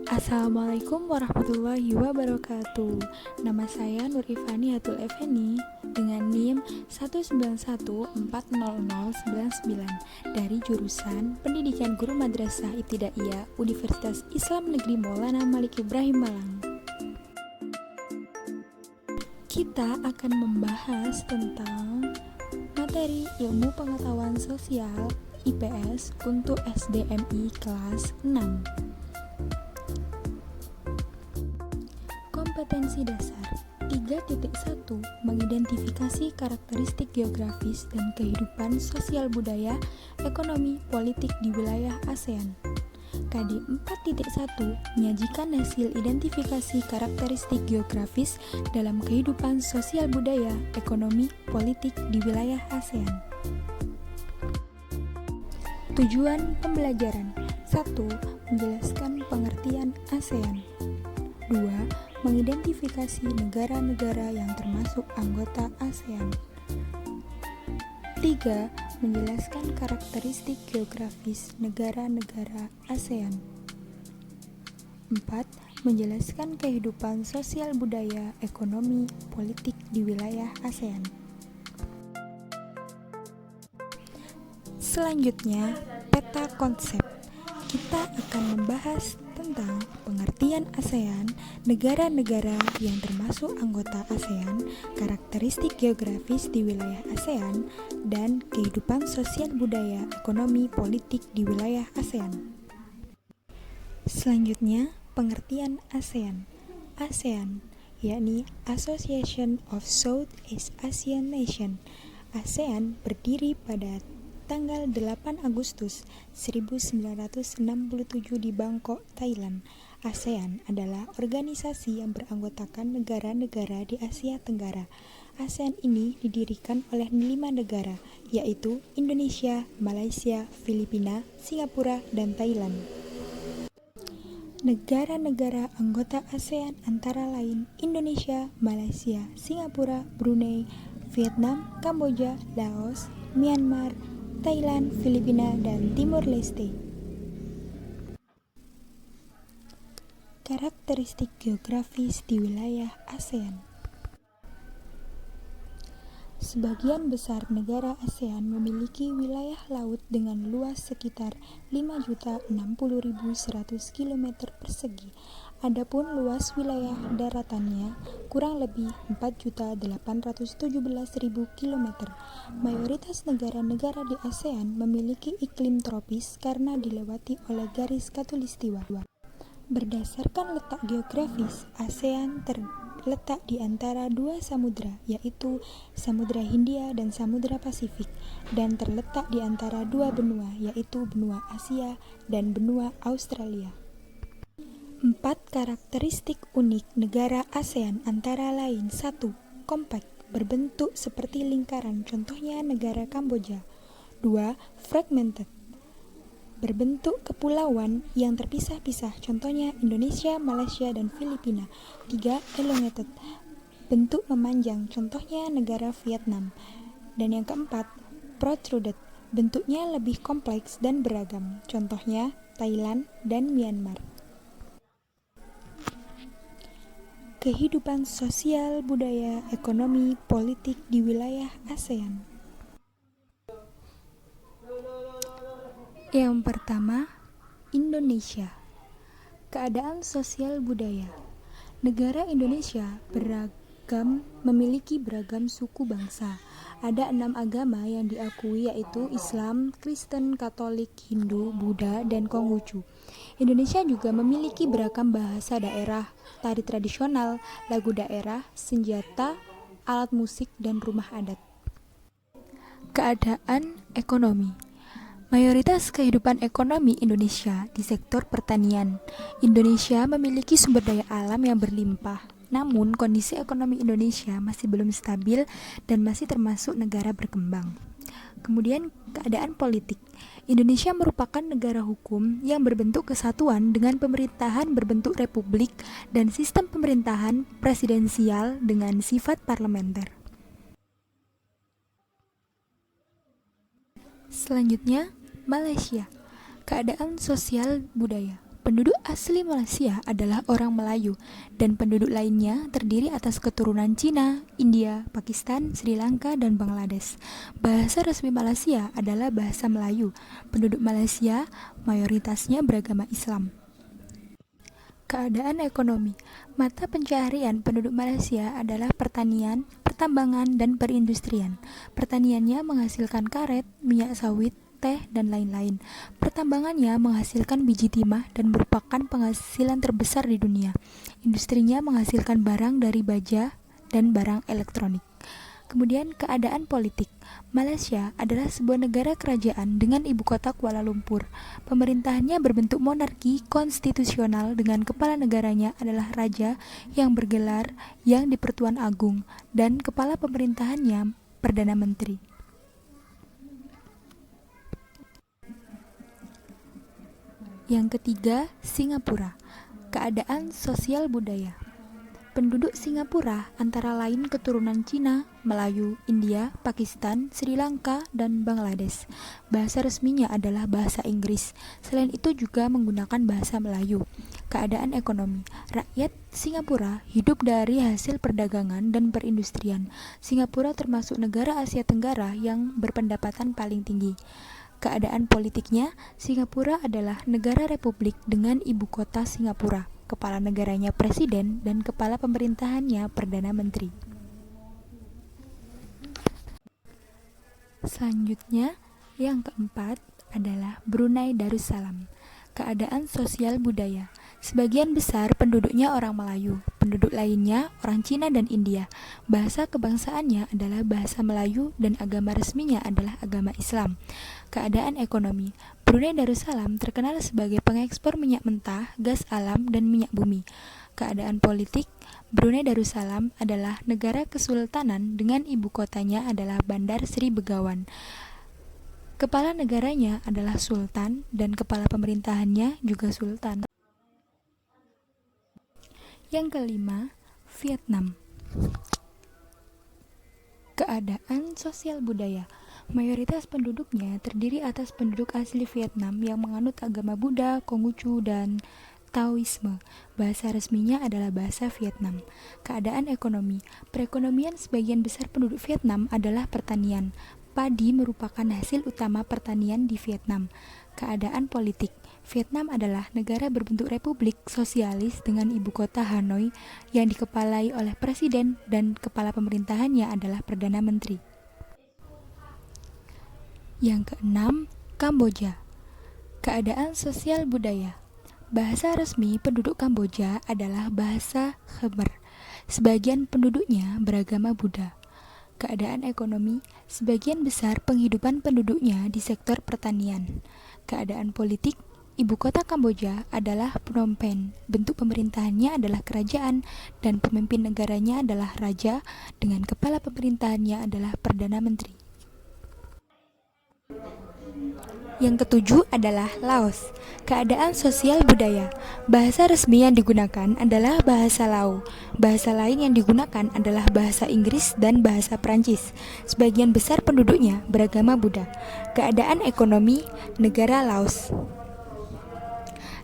Assalamualaikum warahmatullahi wabarakatuh. Nama saya Nur Ifani Hatul Effendi dengan NIM 191400099 dari jurusan Pendidikan Guru Madrasah Ibtidaiyah Universitas Islam Negeri Maulana Malik Ibrahim Malang. Kita akan membahas tentang materi ilmu pengetahuan sosial IPS untuk SDMI kelas 6. Kompetensi dasar 3.1 Mengidentifikasi karakteristik geografis dan kehidupan sosial budaya, ekonomi, politik di wilayah ASEAN. KD 4.1 Menyajikan hasil identifikasi karakteristik geografis dalam kehidupan sosial budaya, ekonomi, politik di wilayah ASEAN. Tujuan pembelajaran 1. Menjelaskan pengertian ASEAN. 2. Mengidentifikasi negara-negara yang termasuk anggota ASEAN. 3. Menjelaskan karakteristik geografis negara-negara ASEAN. 4. Menjelaskan kehidupan sosial budaya, ekonomi, politik di wilayah ASEAN. Selanjutnya, peta konsep. Kita akan membahas tentang pengertian ASEAN, negara-negara yang termasuk anggota ASEAN, karakteristik geografis di wilayah ASEAN, dan kehidupan sosial budaya, ekonomi, politik di wilayah ASEAN. Selanjutnya, pengertian ASEAN. ASEAN, yakni Association of Southeast Asian Nations. ASEAN berdiri pada tanggal 8 Agustus 1967 di Bangkok, Thailand. ASEAN adalah organisasi yang beranggotakan negara-negara di Asia Tenggara. ASEAN ini didirikan oleh 5 negara, yaitu Indonesia, Malaysia, Filipina, Singapura, dan Thailand. Negara-negara anggota ASEAN antara lain Indonesia, Malaysia, Singapura, Brunei, Vietnam, Kamboja, Laos, Myanmar, Thailand, Filipina, dan Timor Leste. Karakteristik geografis di wilayah ASEAN. Sebagian besar negara ASEAN memiliki wilayah laut dengan luas sekitar 5.060.100 km persegi. Adapun luas wilayah daratannya kurang lebih 4.817.000 km. Mayoritas negara-negara di ASEAN memiliki iklim tropis karena dilewati oleh garis khatulistiwa. Berdasarkan letak geografis, ASEAN terletak di antara dua samudra, yaitu Samudra Hindia dan Samudra Pasifik, dan terletak di antara dua benua, yaitu benua Asia dan benua Australia. 4 karakteristik unik negara ASEAN antara lain 1. Kompak, berbentuk seperti lingkaran, contohnya negara Kamboja. 2. Fragmented, berbentuk kepulauan yang terpisah-pisah, contohnya Indonesia, Malaysia, dan Filipina. 3. Elongated, bentuk memanjang, contohnya negara Vietnam. Dan yang keempat, protruded, bentuknya lebih kompleks dan beragam, contohnya Thailand dan Myanmar. Kehidupan sosial, budaya, ekonomi, politik di wilayah ASEAN. Yang pertama, Indonesia. Keadaan sosial budaya. Negara Indonesia memiliki beragam suku bangsa. Ada 6 agama yang diakui, yaitu Islam, Kristen, Katolik, Hindu, Buddha, dan Konghucu. Indonesia juga memiliki beragam bahasa daerah, tari tradisional, lagu daerah, senjata, alat musik, dan rumah adat. Keadaan ekonomi. Mayoritas kehidupan ekonomi Indonesia di sektor pertanian. Indonesia memiliki sumber daya alam yang berlimpah. Namun, kondisi ekonomi Indonesia masih belum stabil dan masih termasuk negara berkembang. Kemudian, keadaan politik. Indonesia merupakan negara hukum yang berbentuk kesatuan dengan pemerintahan berbentuk republik dan sistem pemerintahan presidensial dengan sifat parlementer. Selanjutnya, Malaysia. Keadaan sosial budaya. Penduduk asli Malaysia adalah orang Melayu, dan penduduk lainnya terdiri atas keturunan Cina, India, Pakistan, Sri Lanka, dan Bangladesh. Bahasa resmi Malaysia adalah bahasa Melayu. Penduduk Malaysia mayoritasnya beragama Islam. Keadaan ekonomi. Mata pencaharian penduduk Malaysia adalah pertanian, pertambangan, dan perindustrian. Pertaniannya menghasilkan karet, minyak sawit, teh, dan lain-lain. Pertambangannya menghasilkan biji timah dan merupakan penghasilan terbesar di dunia. Industrinya menghasilkan barang dari baja dan barang elektronik. Kemudian keadaan politik. Malaysia adalah sebuah negara kerajaan dengan ibu kota Kuala Lumpur. Pemerintahannya berbentuk monarki konstitusional dengan kepala negaranya adalah raja yang bergelar yang di-Pertuan Agung dan kepala pemerintahannya Perdana Menteri. Yang ketiga, Singapura. Keadaan sosial budaya. Penduduk Singapura antara lain keturunan Cina, Melayu, India, Pakistan, Sri Lanka, dan Bangladesh. Bahasa resminya adalah bahasa Inggris. Selain itu juga menggunakan bahasa Melayu. Keadaan ekonomi. Rakyat Singapura hidup dari hasil perdagangan dan perindustrian. Singapura termasuk negara Asia Tenggara yang berpendapatan paling tinggi. Keadaan politiknya, Singapura adalah negara republik dengan ibu kota Singapura. Kepala negaranya presiden dan kepala pemerintahannya Perdana Menteri. Selanjutnya, yang keempat adalah Brunei Darussalam. Keadaan sosial budaya. Sebagian besar penduduknya orang Melayu, penduduk lainnya orang Cina dan India. Bahasa kebangsaannya adalah bahasa Melayu dan agama resminya adalah agama Islam. Keadaan ekonomi. Brunei Darussalam terkenal sebagai pengekspor minyak mentah, gas alam, dan minyak bumi. Keadaan politik. Brunei Darussalam adalah negara kesultanan dengan ibu kotanya adalah Bandar Seri Begawan. Kepala negaranya adalah Sultan dan kepala pemerintahannya juga Sultan. Yang kelima, Vietnam. Keadaan sosial budaya. Mayoritas penduduknya terdiri atas penduduk asli Vietnam yang menganut agama Buddha, Konghucu, dan Taoisme. Bahasa resminya adalah bahasa Vietnam. Keadaan ekonomi. Perekonomian sebagian besar penduduk Vietnam adalah pertanian. Padi merupakan hasil utama pertanian di Vietnam. Keadaan politik. Vietnam adalah negara berbentuk republik sosialis dengan ibu kota Hanoi yang dikepalai oleh presiden dan kepala pemerintahannya adalah Perdana Menteri. Yang keenam, Kamboja. Keadaan sosial budaya. Bahasa resmi penduduk Kamboja adalah bahasa Khmer. Sebagian penduduknya beragama Buddha. Keadaan ekonomi, sebagian besar penghidupan penduduknya di sektor pertanian. Keadaan politik, ibu kota Kamboja adalah Phnom Penh. Bentuk pemerintahannya adalah kerajaan dan pemimpin negaranya adalah raja dengan kepala pemerintahannya adalah Perdana Menteri. Yang ketujuh adalah Laos. Keadaan sosial budaya. Bahasa resmi yang digunakan adalah bahasa Lao. Bahasa lain yang digunakan adalah bahasa Inggris dan bahasa Prancis. Sebagian besar penduduknya beragama Buddha. Keadaan ekonomi negara Laos.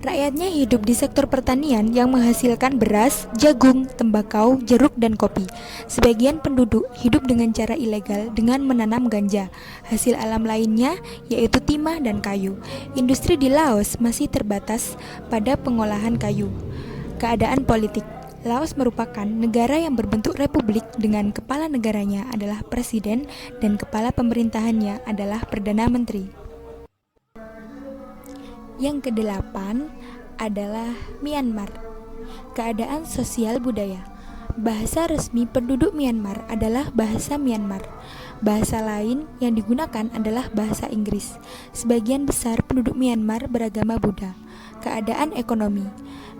Rakyatnya hidup di sektor pertanian yang menghasilkan beras, jagung, tembakau, jeruk, dan kopi. Sebagian penduduk hidup dengan cara ilegal dengan menanam ganja. Hasil alam lainnya yaitu timah dan kayu. Industri di Laos masih terbatas pada pengolahan kayu. Keadaan politik. Laos merupakan negara yang berbentuk republik dengan kepala negaranya adalah presiden dan kepala pemerintahannya adalah Perdana Menteri. Yang kedelapan adalah Myanmar. Keadaan sosial budaya. Bahasa resmi penduduk Myanmar adalah bahasa Myanmar. Bahasa lain yang digunakan adalah bahasa Inggris. Sebagian besar penduduk Myanmar beragama Buddha. Keadaan ekonomi.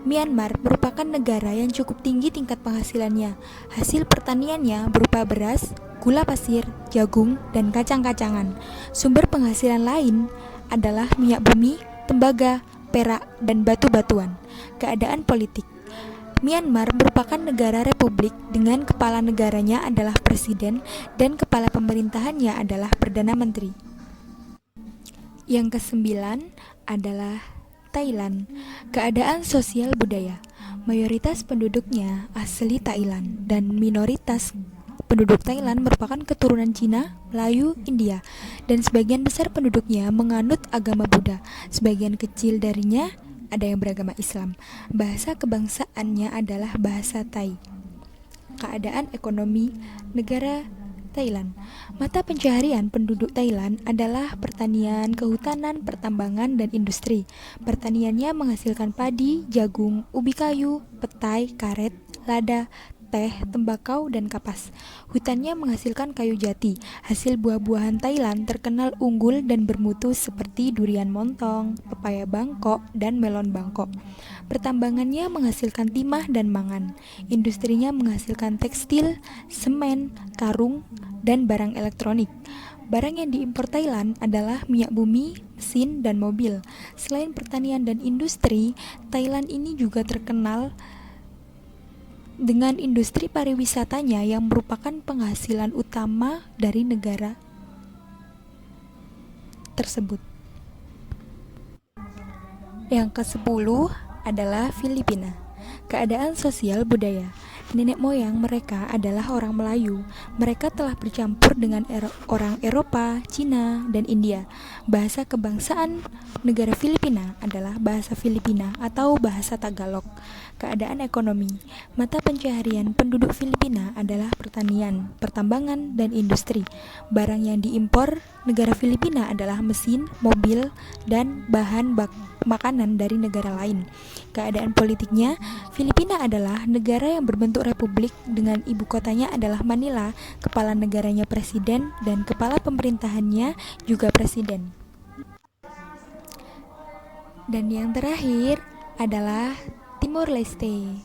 Myanmar merupakan negara yang cukup tinggi tingkat penghasilannya. Hasil pertaniannya berupa beras, gula pasir, jagung, dan kacang-kacangan. Sumber penghasilan lain adalah minyak bumi, tembaga, perak, dan batu-batuan. Keadaan politik. Myanmar merupakan negara republik dengan kepala negaranya adalah presiden dan kepala pemerintahannya adalah Perdana Menteri. Yang kesembilan adalah Thailand. Keadaan sosial budaya. Mayoritas penduduknya asli Thailand dan minoritas penduduk Thailand merupakan keturunan Cina, Melayu, India, dan sebagian besar penduduknya menganut agama Buddha. Sebagian kecil darinya ada yang beragama Islam. Bahasa kebangsaannya adalah bahasa Thai. Keadaan ekonomi negara Thailand. Mata pencaharian penduduk Thailand adalah pertanian, kehutanan, pertambangan, dan industri. Pertaniannya menghasilkan padi, jagung, ubi kayu, petai, karet, lada, teh, tembakau, dan kapas. Hutannya menghasilkan kayu jati. Hasil buah-buahan Thailand terkenal unggul dan bermutu seperti durian montong, pepaya Bangkok, dan melon Bangkok. Pertambangannya menghasilkan timah dan mangan. Industrinya menghasilkan tekstil, semen, karung, dan barang elektronik. Barang yang diimpor Thailand adalah minyak bumi, mesin, dan mobil. Selain pertanian dan industri, Thailand ini juga terkenal dengan industri pariwisatanya yang merupakan penghasilan utama dari negara tersebut. Yang ke-10 adalah Filipina. Keadaan sosial budaya. Nenek moyang mereka adalah orang Melayu. Mereka telah bercampur dengan orang Eropa, Cina, dan India. Bahasa kebangsaan negara Filipina adalah bahasa Filipina atau bahasa Tagalog. Keadaan ekonomi. Mata pencaharian penduduk Filipina adalah pertanian, pertambangan, dan industri. Barang yang diimpor negara Filipina adalah mesin, mobil, dan bahan makanan dari negara lain. Keadaan politiknya, Filipina adalah negara yang berbentuk republik dengan ibu kotanya adalah Manila, kepala negaranya presiden, dan kepala pemerintahannya juga presiden. Dan yang terakhir adalah Timor Leste.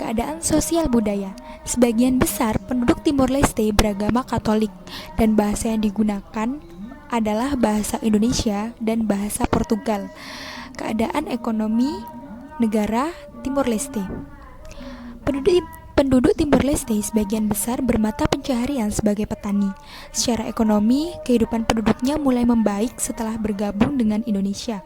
Keadaan sosial budaya. Sebagian besar penduduk Timor Leste beragama Katolik dan bahasa yang digunakan adalah bahasa Indonesia dan bahasa Portugal. Keadaan ekonomi negara Timor Leste. Penduduk Timor Leste sebagian besar bermata pencaharian sebagai petani. Secara ekonomi, kehidupan penduduknya mulai membaik setelah bergabung dengan Indonesia.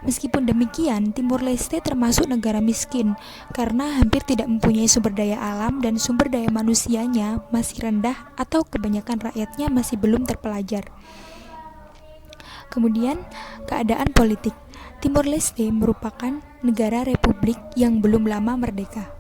Meskipun demikian, Timor Leste termasuk negara miskin karena hampir tidak mempunyai sumber daya alam dan sumber daya manusianya masih rendah atau kebanyakan rakyatnya masih belum terpelajar. Kemudian, keadaan politik. Timor Leste merupakan negara republik yang belum lama merdeka.